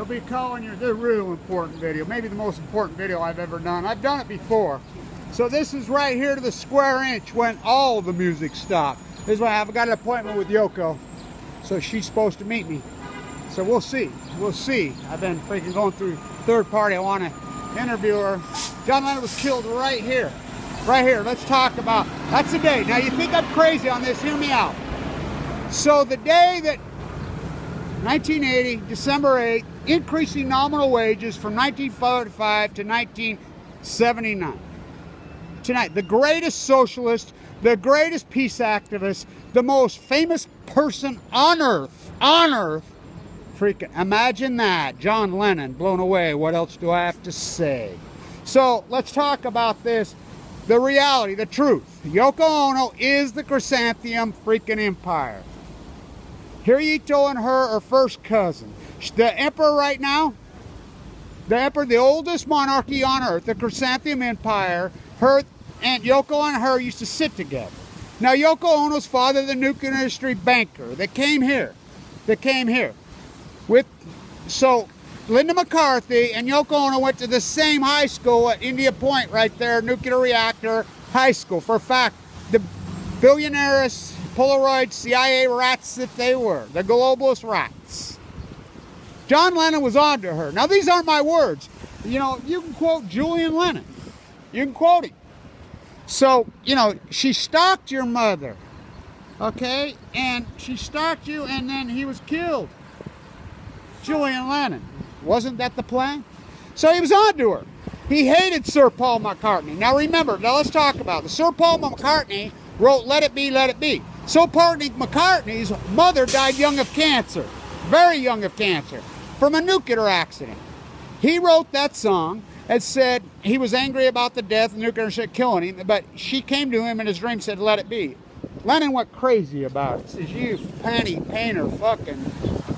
They'll be calling you the real important video, maybe the most important video I've ever done. I've done it before. So this is right here to the square inch when all the music stopped. This is why I've got an appointment with Yoko. So she's supposed to meet me. So we'll see. We'll see. I've been freaking going through third party. I want to interview her. John Lennon was killed right here. Right here. Let's talk about, that's the day. Now you think I'm crazy on this, hear me out. So the day that 1980, December 8th, increasing nominal wages from 1945 to 1979. Tonight, the greatest socialist, the greatest peace activist, the most famous person on earth, freaking imagine that, John Lennon, blown away. What else do I have to say? So let's talk about this, the reality, the truth. Yoko Ono is the chrysanthemum freaking empire. Hirohito and her are first cousin. The emperor right now, the emperor, the oldest monarchy on earth, the chrysanthemum empire, her and Yoko and her used to sit together. Now Yoko Ono's father, the nuclear industry banker, that came here. So Linda McCarthy and Yoko Ono went to the same high school at India Point right there, nuclear reactor high school. For a fact, the billionaires, Polaroid CIA rats that they were, the globalist rats. John Lennon was on to her. Now these aren't my words. You know, you can quote Julian Lennon. You can quote him. So, you know, she stalked your mother. Okay? And she stalked you and then he was killed. Julian Lennon. Wasn't that the plan? So he was on to her. He hated Sir Paul McCartney. Now remember, now let's talk about this. Sir Paul McCartney wrote Let It Be, Let It Be. So McCartney's mother died young of cancer. Very young of cancer. From a nuclear accident. He wrote that song and said he was angry about the death, the nuclear shit killing him, but she came to him in his dream and said, let it be. Lennon went crazy about it. He says, you Paintie Painter fucking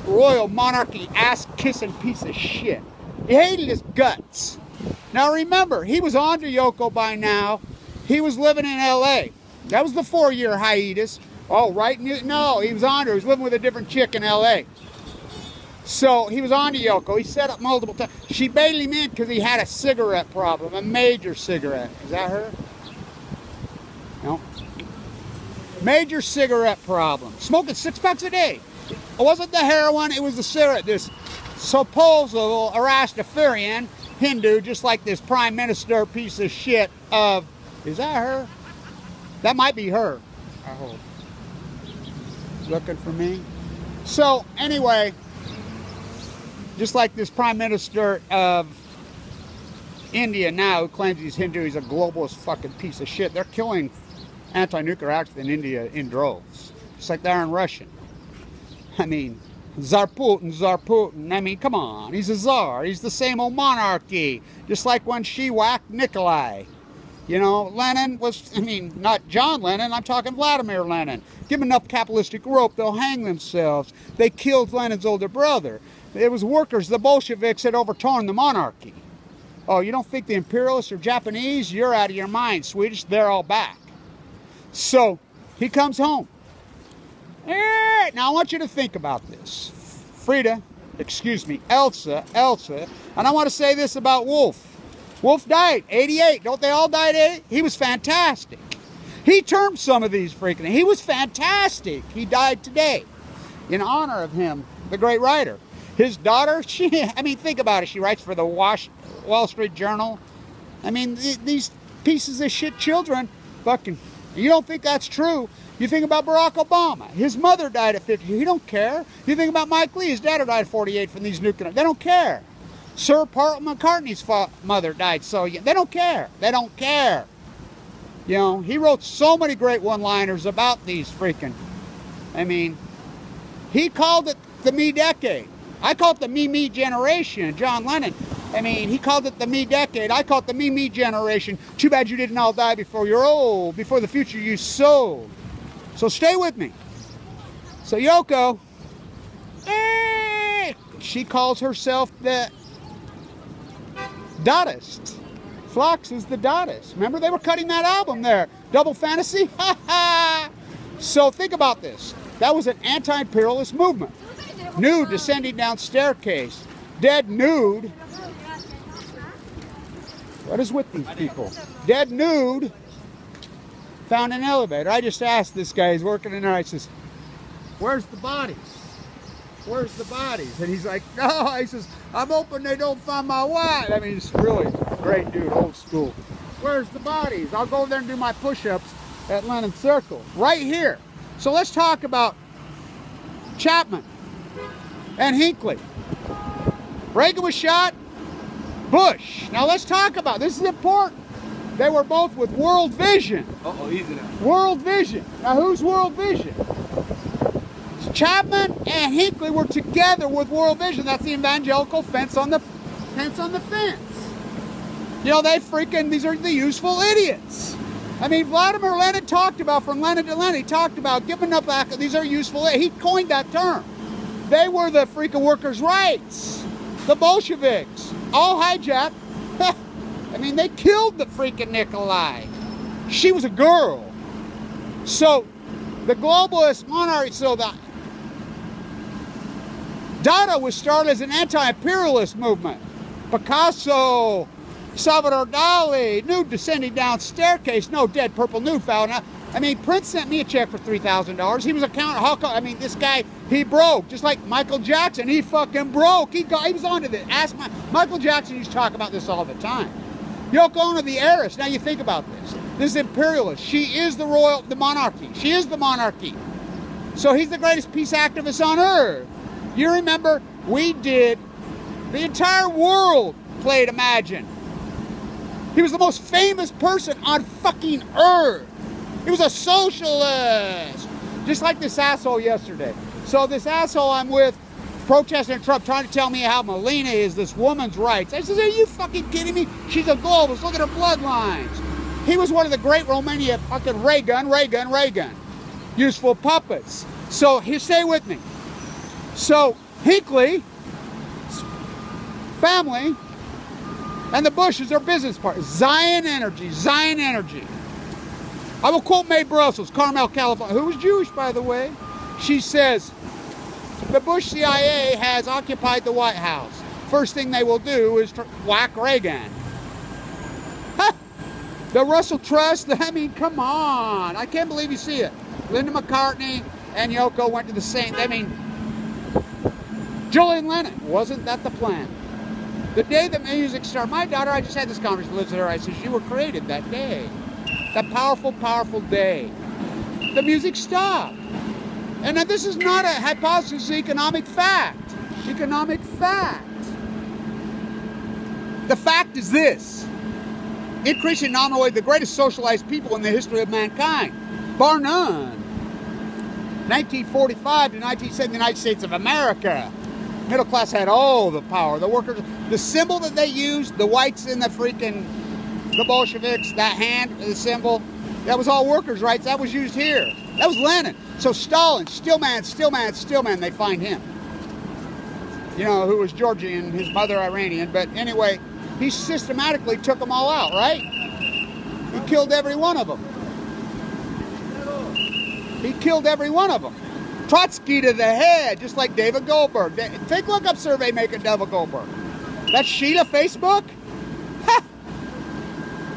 royal monarchy ass-kissing piece of shit. He hated his guts. Now remember, he was on to Yoko by now. He was living in L.A. That was the 4-year hiatus. Oh, right? No, he was on to her. He was living with a different chick in L.A. So he was on to Yoko. He set up multiple times. She bailed him in because he had a cigarette problem, a major cigarette. Is that her? No. Major cigarette problem. Smoking 6 packs a day. It wasn't the heroin, it was the cigarette. This supposed Rastafarian Hindu, just like this prime minister piece of shit of, is that her? That might be her, I hope. Looking for me. So anyway, just like this prime minister of India now, who claims he's Hindu, he's a globalist fucking piece of shit. They're killing anti-nuclear activists in India in droves, just like they are in Russia. I mean, Tsar Putin, I mean, come on, he's a czar, he's the same old monarchy, just like when she whacked Nikolai. You know, Lenin was, I mean, not John Lennon, I'm talking Vladimir Lenin. Give them enough capitalistic rope, they'll hang themselves. They killed Lenin's older brother. It was workers, the Bolsheviks, had overthrown the monarchy. Oh, you don't think the Imperialists are Japanese? You're out of your mind. Swedish, they're all back. So, he comes home. Now, I want you to think about this. Elsa, and I want to say this about Wolf. Wolf died, 88. Don't they all die at 80? He was fantastic. He termed some of these freaking. He was fantastic. He died today in honor of him, the great writer. His daughter, I mean, think about it. She writes for the Wall Street Journal. I mean, these pieces of shit children, fucking, you don't think that's true. You think about Barack Obama. His mother died at 50. He don't care. You think about Mike Lee. His dad died at 48 from these nuclear. They don't care. Sir Paul McCartney's mother died so young. They don't care. They don't care. You know, he wrote so many great one-liners about these freaking. I mean, he called it the me decade. I call it the me generation. John Lennon. I mean, he called it the me decade. I call it the me generation. Too bad you didn't all die before you're old, before the future you sowed. So stay with me. So Yoko, she calls herself the Dadaist. Phlox is the Dadaist. Remember they were cutting that album there. Double Fantasy? So think about this. That was an anti-imperialist movement. New descending down staircase. dead nude. What is with these people? Dead nude. Found an elevator. I just asked this guy, he's working in there, I says, where's the bodies? Where's the bodies? And he's like, no, he says, I'm hoping they don't find my wife. I mean, he's really great dude, old school. Where's the bodies? I'll go there and do my push-ups at Lennon Circle. Right here. So let's talk about Chapman and Hinckley. Reagan was shot. Bush. Now let's talk about, this is important. They were both with World Vision. Uh-oh, easy now. World Vision. Now who's World Vision? Chapman and Hinckley were together with World Vision. That's the evangelical fence on the fence. You know, these are the useful idiots. I mean, Vladimir Lenin talked about, from Lenin to Lenin, he talked about giving up, these are useful, he coined that term. They were the freaking workers' rights. The Bolsheviks, all hijacked. I mean, they killed the freaking Nikolai. She was a girl. So, the globalist monarchy, so the Dada was started as an anti-imperialist movement. Picasso, Salvador Dali, nude descending down staircase, no dead purple nude found. I mean, Prince sent me a check for $3,000. He was a counter. I mean, this guy, he broke. Just like Michael Jackson, he fucking broke. He was onto this. Michael Jackson used to talk about this all the time. Yoko Ono, the heiress. Now you think about this. This is imperialist. She is the monarchy. She is the monarchy. So he's the greatest peace activist on earth. You remember, the entire world played Imagine. He was the most famous person on fucking earth. He was a socialist. Just like this asshole yesterday. So this asshole I'm with, protesting Trump, trying to tell me how Melina is this woman's rights. I said, are you fucking kidding me? She's a globalist. Look at her bloodlines. He was one of the great Romania fucking Reagan. Useful puppets. So here, stay with me. So Hinckley, family, and the Bushes are business partners. Zion Energy. I will quote Mae Brussels, Carmel, California, who was Jewish, by the way. She says, the Bush CIA has occupied the White House. First thing they will do is whack Reagan. Ha! The Russell Trust, I mean, come on. I can't believe you see it. Linda McCartney and Yoko went to the same, I mean, John Lennon, wasn't that the plan? The day that music started, my daughter, I just had this conversation with her, I said, you were created that day. That powerful, powerful day. The music stopped. And now this is not a hypothesis, it's economic fact. Economic fact. The fact is this. Increasing nominally the greatest socialized people in the history of mankind. Bar none. 1945 to 1970, the United States of America. Middle class had all the power. The workers, the symbol that they used, the whites in the freaking, the Bolsheviks, that hand, the symbol, that was all workers' rights. That was used here. That was Lenin. So Stalin, Stillman, they find him. You know, who was Georgian, his mother Iranian. But anyway, he systematically took them all out, right? He killed every one of them. He killed every one of them. Trotsky to the head, just like David Goldberg. Take a look up Survey Making David Goldberg. That's Sheila Facebook? Ha!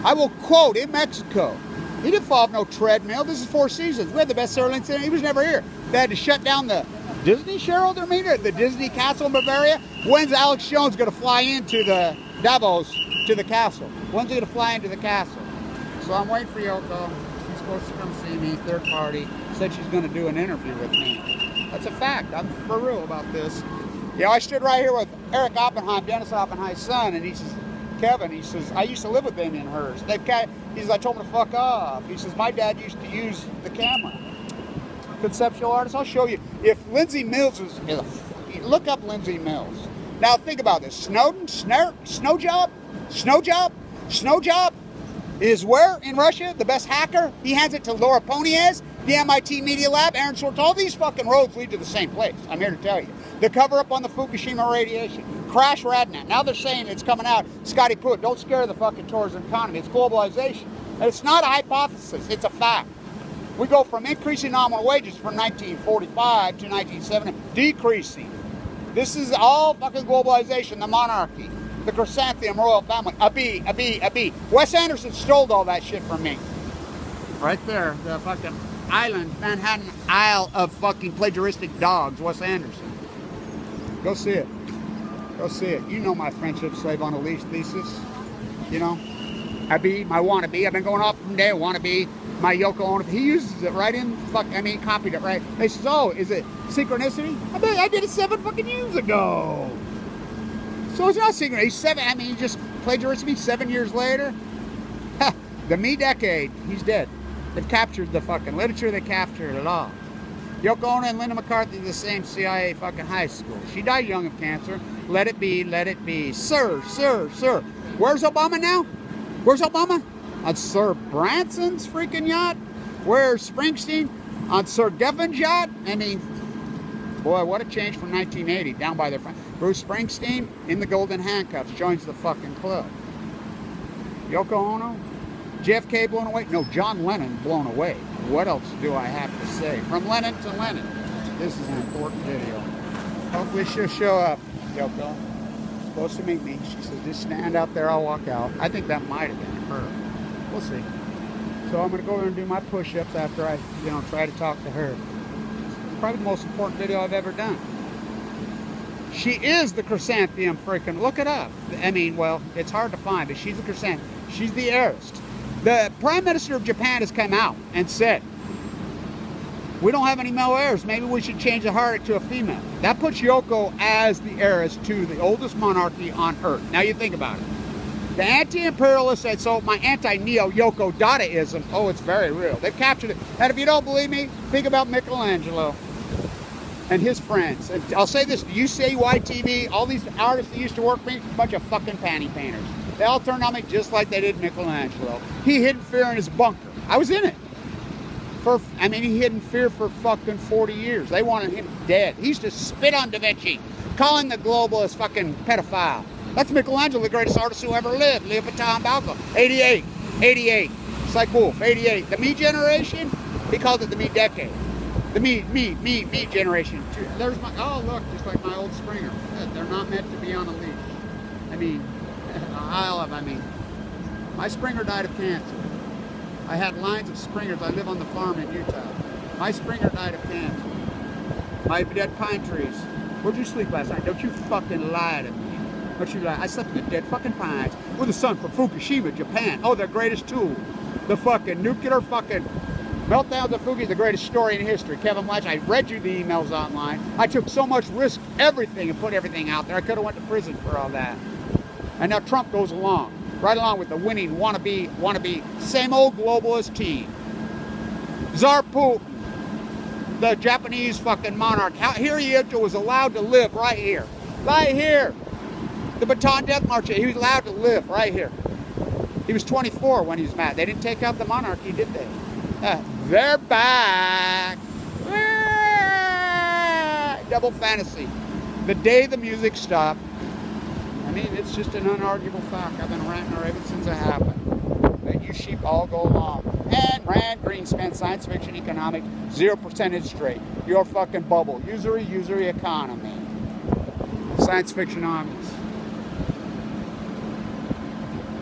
I will quote, in Mexico, he didn't fall off no treadmill. This is Four Seasons. We had the best airline incident. He was never here. They had to shut down the Disney shareholder meeting, the Disney castle in Bavaria. When's Alex Jones going to fly into the Davos, to the castle? When's he going to fly into the castle? So I'm waiting for Yoko. She's supposed to come see me, third party. Said she's going to do an interview with me. That's a fact. I'm for real about this. You know, I stood right here with Eric Oppenheim, Dennis Oppenheim's son, and he says, Kevin, he says, I used to live with Damien Hirst. He says, I told him to fuck off. He says, my dad used to use the camera. Conceptual artist, I'll show you. If Lindsay Mills is look up Lindsay Mills. Now think about this. Snowden, snow job is where in Russia? The best hacker? He hands it to Laura Poniez, the MIT Media Lab, Aaron Swartz. All these fucking roads lead to the same place. I'm here to tell you. The cover up on the Fukushima radiation. Crash Radnet. Now they're saying it's coming out. Scotty Pruitt, don't scare the fucking tourism economy. It's globalization. And it's not a hypothesis. It's a fact. We go from increasing nominal wages from 1945 to 1970, decreasing. This is all fucking globalization, the monarchy, the chrysanthemum royal family. A B. Wes Anderson stole all that shit from me. Right there, the fucking island, Manhattan Isle of fucking plagiaristic dogs, Wes Anderson. Go see it. Go see it. You know my friendship slave on a leash thesis. You know, I be my wannabe. I've been going off from day wannabe. My Yoko Ono. He uses it right in. He copied it right. He says, "Oh, is it synchronicity?" I did it 7 fucking years ago. So it's not synchronicity. He's 7. I mean, he just plagiarized me 7 years later. Ha, the me decade. He's dead. They've captured the fucking literature. They captured it all. Yoko Ono and Linda McCarthy, the same CIA fucking high school. She died young of cancer. Let it be, let it be. Sir. Where's Obama now? Where's Obama? On Sir Branson's freaking yacht? Where's Springsteen? On Sir Gevin's yacht? I mean, boy, what a change from 1980. Down by their friend. Bruce Springsteen in the golden handcuffs joins the fucking club. Yoko Ono? JFK blown away? No, John Lennon blown away. What else do I have to say? From Lennon to Lennon. This is an important video. Hopefully she'll show up. Yoko, supposed to meet me. She said, just stand out there, I'll walk out. I think that might have been her. We'll see. So I'm going to go over and do my push-ups after I, try to talk to her. Probably the most important video I've ever done. She is the chrysanthemum freaking. Look it up. I mean, well, it's hard to find, but she's the chrysanthemum. She's the heiress. The Prime Minister of Japan has come out and said, we don't have any male heirs. Maybe we should change the heart to a female. That puts Yoko as the heiress to the oldest monarchy on Earth. Now you think about it. The anti-imperialists said, so my anti-neo-Yoko Dadaism, oh, it's very real. They've captured it. And if you don't believe me, think about Michelangelo and his friends. And I'll say this, UCY-TV, all these artists that used to work for me, a bunch of fucking panty painters. They all turned on me just like they did Michelangelo. He hid in fear in his bunker. I was in it. He hid in fear for fucking 40 years. They wanted him dead. He used to spit on Da Vinci, calling the globalist fucking pedophile. That's Michelangelo, the greatest artist who ever lived. Leo Patel and Balco. 88. It's like Wolf, 88. The me generation, he called it the me decade. The me generation. There's my, oh look, just like my old Springer. They're not meant to be on a leash. My Springer died of cancer. I had lines of Springers. I live on the farm in Utah. My Springer died of cancer. My dead pine trees. Where'd you sleep last night? Don't you fucking lie to me. Don't you lie. I slept in the dead fucking pines with the sun from Fukushima, Japan. Oh, their greatest tool. The fucking nuclear fucking meltdowns of Fukushima, the greatest story in history. Kevin Blanch, I read you the emails online. I took so much risk, everything, and put everything out there. I could have went to prison for all that. And now Trump goes along. Right along with the winning wannabe, same old globalist team. Tsar Putin, the Japanese fucking monarch. Hirohito was allowed to live right here. Right here. The Bataan Death March, he was allowed to live right here. He was 24 when he was mad. They didn't take out the monarchy, did they? They're back. Double fantasy. The day the music stopped, it's just an unarguable fact. I've been ranting or raving since it happened. That you sheep all go along. And Rand Greenspan, science fiction economics, 0% interest rate. Your fucking bubble. Usury economy. Science fiction armies.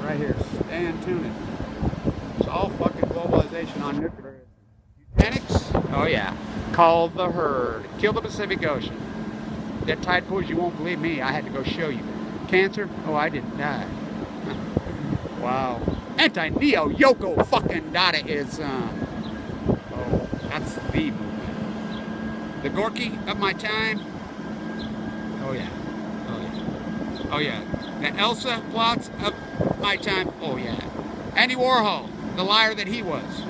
Right here. Stand tuned. It's all fucking globalization on nuclear. Eugenics? Oh yeah. Call the herd. Kill the Pacific Ocean. That tide pools, you won't believe me. I had to go show you. Cancer? Oh, I didn't die. Wow. Anti-neo-Yoko fucking Dadaism. Oh, that's the movie. The Gorky of my time? Oh, yeah. Oh, yeah. The Elsa plots of my time? Oh, yeah. Andy Warhol, the liar that he was.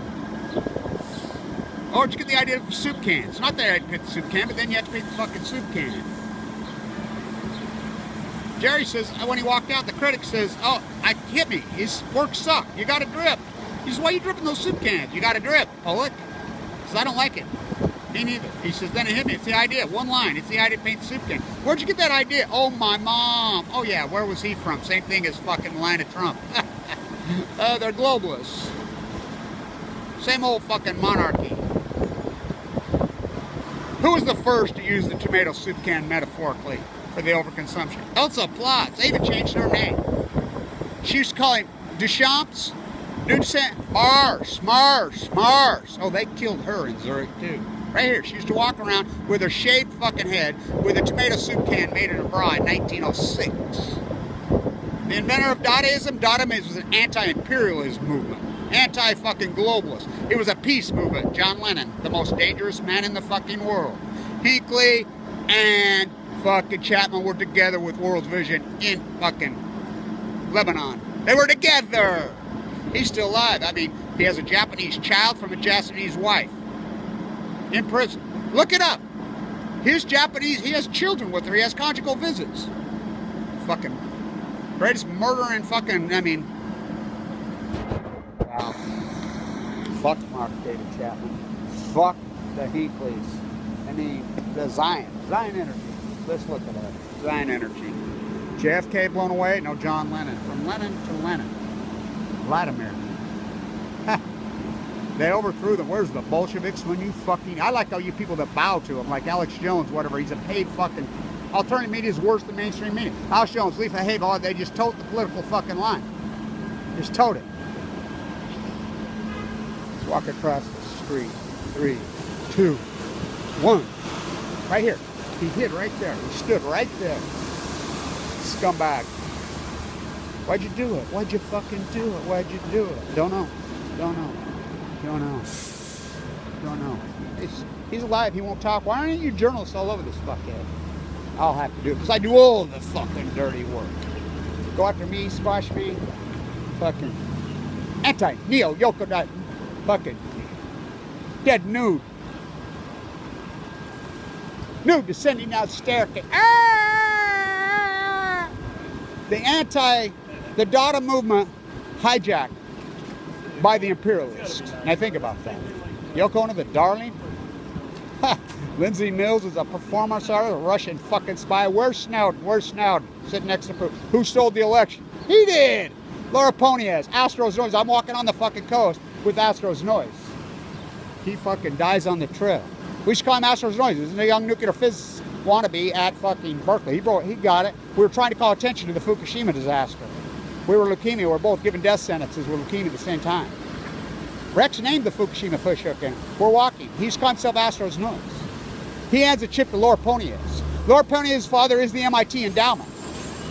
Or did you get the idea for soup cans? Not that I'd pick the soup can, but then you have to pick the fucking soup can. Jerry says, when he walked out, the critic says, oh, hit me. His work sucked. You got to drip. He says, why are you dripping those soup cans? You got to drip, Pollock. He says, I don't like it. Me neither. He says, then it hit me. It's the idea. One line. It's the idea to paint the soup can. Where'd you get that idea? Oh, my mom. Oh, yeah. Where was he from? Same thing as fucking Melania Trump. They're globalists. Same old fucking monarchy. Who was the first to use the tomato soup can metaphorically for the overconsumption? Elsa Plotz. They even changed her name. She used to call him Duchamp's. Mars. Oh, they killed her in Zurich too. Right here. She used to walk around with her shaved fucking head with a tomato soup can made in her bra in 1906. The inventor of Dadaism. Dadaism was an anti-imperialist movement. Anti-fucking globalist. It was a peace movement. John Lennon, the most dangerous man in the fucking world. Hinckley and fucking Chapman were together with World Vision in fucking Lebanon. They were together. He's still alive. I mean, he has a Japanese child from a Japanese wife. In prison. Look it up. His Japanese, he has children with her. He has conjugal visits. Fucking greatest murder in fucking, I mean. Wow. Fuck Mark David Chapman. Fuck the Hinckleys. I mean, the Zion energy. Let's look at that. Zion energy. JFK blown away? No, John Lennon. From Lennon to Lennon. Vladimir. They overthrew them. Where's the Bolsheviks when you fucking... I like all you people that bow to him, like Alex Jones, whatever. He's a paid fucking... Alternative media is worse than mainstream media. Alex Jones, Leaf Hable, they just tote the political fucking line. Just tote it. Let's walk across the street. 3, 2, 1. Right here. He hid right there. He stood right there. Scumbag. Why'd you do it? Why'd you fucking do it? Why'd you do it? Don't know. Don't know. Don't know. Don't know. He's alive. He won't talk. Why aren't you journalists all over this fuckhead? I'll have to do it because I do all the fucking dirty work. Go after me, squash me. Fucking anti-neo yoko fucking dead nude. Nude descending down the staircase. Ah! The Dada movement hijacked by the imperialists. Now think about that. Yoko Ono, the darling. Ha! Lindsay Mills is a performance artist, a Russian fucking spy. Where's Snowden? Where's Snowden? Sitting next to Putin. Who stole the election? He did! Laura Poniaz, Astro's Noise. I'm walking on the fucking coast with Astro's Noise. He fucking dies on the trail. We should call him Astro's Noise. He's a young nuclear physicist wannabe at fucking Berkeley. He got it. We were trying to call attention to the Fukushima disaster. We were leukemia. We were both given death sentences with leukemia at the same time. Rex named the Fukushima fish hook in. We're walking. He's called himself Astro's Noise. He hands a chip to Laura Poniaz. Laura Poniaz's father is the MIT endowment.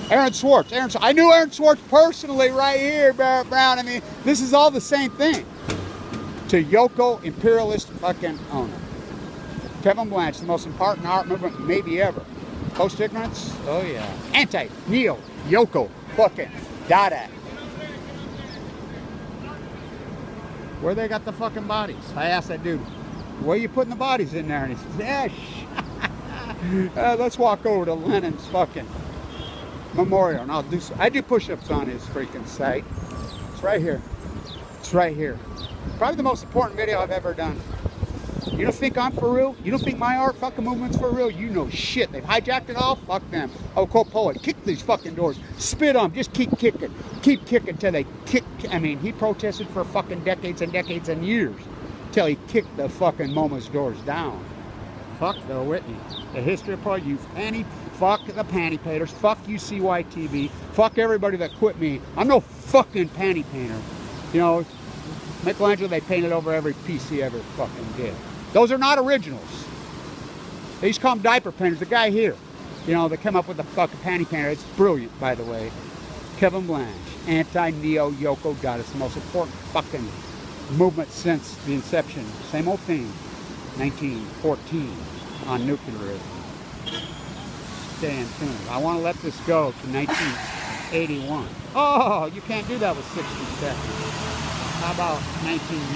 Aaron Swartz. I knew Aaron Swartz personally right here, Barrett Brown. I mean, this is all the same thing. To Yoko, imperialist fucking owner. Kevin Blanch, the most important art movement maybe ever. Post-ignorance? Oh yeah. Anti-neo Yoko fucking Dada. Where they got the fucking bodies? I asked that dude, where you putting the bodies in there? And he says, yeah, let's walk over to Lennon's fucking memorial. And I'll do so. I do push-ups on his freaking site. It's right here. It's right here. Probably the most important video I've ever done. You don't think I'm for real? You don't think my art fucking movement's for real? You know shit. They've hijacked it all. Fuck them. Oh, quote poet. Kick these fucking doors. Spit on them. Just keep kicking. Keep kicking till they kick. I mean, he protested for fucking decades and decades and years till he kicked the fucking MoMA's doors down. Fuck Bill Whitney. The history of pro youth. Fuck the Paintie Painters. Fuck UCYTV. Fuck everybody that quit me. I'm no fucking panty painter. You know, Michelangelo, they painted over every piece he ever fucking did. Those are not originals. They used to call them diaper painters. The guy here, you know, that came up with the fucking panty painter. It's brilliant, by the way. Kevin Blanch, anti-neo Yoko Dada. It's the most important fucking movement since the inception. Same old thing. 1914 on nuclearism. Stay in tune. I want to let this go to 1981. Oh, you can't do that with 60 seconds. How about 1990?